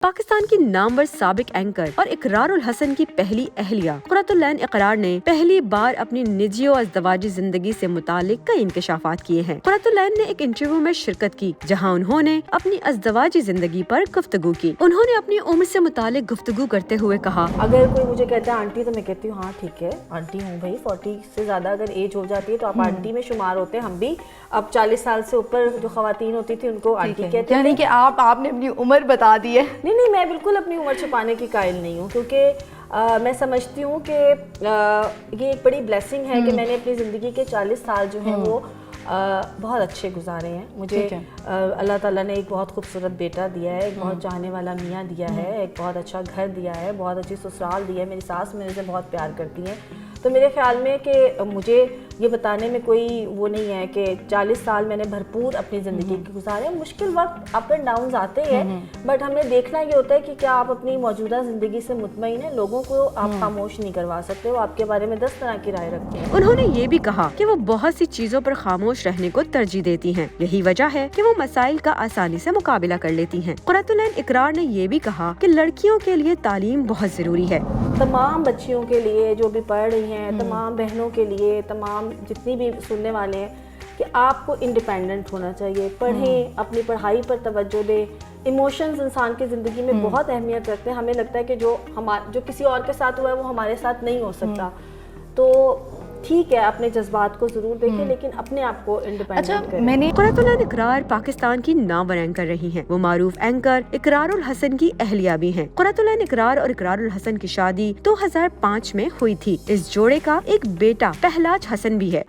پاکستان کی نامور سابق اینکر اور اقرار الحسن کی پہلی اہلیہ قرۃ العین اقرار نے پہلی بار اپنی نجی و ازدواجی زندگی سے متعلق کئی انکشافات کیے ہیں۔ قرۃ العین نے ایک انٹرویو میں شرکت کی جہاں انہوں نے اپنی ازدواجی زندگی پر گفتگو کی۔ انہوں نے اپنی عمر سے متعلق گفتگو کرتے ہوئے کہا، اگر کوئی مجھے کہتا ہے آنٹی تو میں کہتی ہوں ہاں ٹھیک ہے آنٹی ہوں بھائی، 40 سے زیادہ اگر ایج ہو جاتی ہے تو آپ آنٹی میں شمار ہوتے ہیں۔ ہم بھی اب 40 سال سے اوپر جو خواتین ہوتی تھی ان کو آنٹی کہتے ہیں۔ یعنی کہ آپ نے اپنی عمر بتا دی ہے۔ نہیں میں بالکل اپنی عمر چھپانے کی قائل نہیں ہوں، کیونکہ میں سمجھتی ہوں کہ یہ ایک بڑی بلیسنگ ہے کہ میں نے اپنی زندگی کے 40 سال جو ہیں وہ بہت اچھے گزارے ہیں۔ مجھے اللہ تعالیٰ نے ایک بہت خوبصورت بیٹا دیا ہے، ایک بہت چاہنے والا میاں دیا ہے، ایک بہت اچھا گھر دیا ہے، بہت اچھی سسرال دی ہے، میری ساس میرے سے بہت پیار کرتی ہیں۔ تو میرے خیال میں کہ مجھے یہ بتانے میں کوئی وہ نہیں ہے کہ 40 سال میں نے بھرپور اپنی زندگی کی گزارے۔ مشکل وقت اپ اینڈ ڈاؤنز آتے ہیں، بٹ ہمیں دیکھنا یہ ہوتا ہے کہ کیا آپ اپنی موجودہ زندگی سے مطمئن ہیں۔ لوگوں کو آپ خاموش نہیں کروا سکتے، وہ آپ کے بارے میں 10 طرح کی رائے رکھتے ہیں۔ انہوں نے یہ بھی کہا کہ وہ بہت سی چیزوں پر خاموش رہنے کو ترجیح دیتی ہیں، یہی وجہ ہے کہ وہ مسائل کا آسانی سے مقابلہ کر لیتی ہیں۔ قرۃ العین اقرار نے یہ بھی کہا کہ لڑکیوں کے لیے تعلیم بہت ضروری ہے۔ تمام بچیوں کے لیے جو بھی پڑھ رہی ہیں، تمام بہنوں کے لیے، تمام جتنی بھی سننے والے ہیں، کہ آپ کو انڈیپینڈنٹ ہونا چاہیے، پڑھیں، اپنی پڑھائی پر توجہ دیں۔ ایموشنز انسان کی زندگی میں بہت اہمیت رکھتے ہیں۔ ہمیں لگتا ہے کہ جو کسی اور کے ساتھ ہوا ہے وہ ہمارے ساتھ نہیں ہو سکتا، تو ٹھیک ہے اپنے جذبات کو ضرور دیکھیں لیکن اپنے آپ کو انڈیپینڈنٹ کریں۔ قرۃ العین اقرار پاکستان کی نامور اینکر رہی ہیں۔ وہ معروف اینکر اقرار الحسن کی اہلیہ بھی ہیں۔ قرۃ العین اقرار اور اقرار الحسن کی شادی 2005 میں ہوئی تھی۔ اس جوڑے کا ایک بیٹا پہلاج حسن بھی ہے۔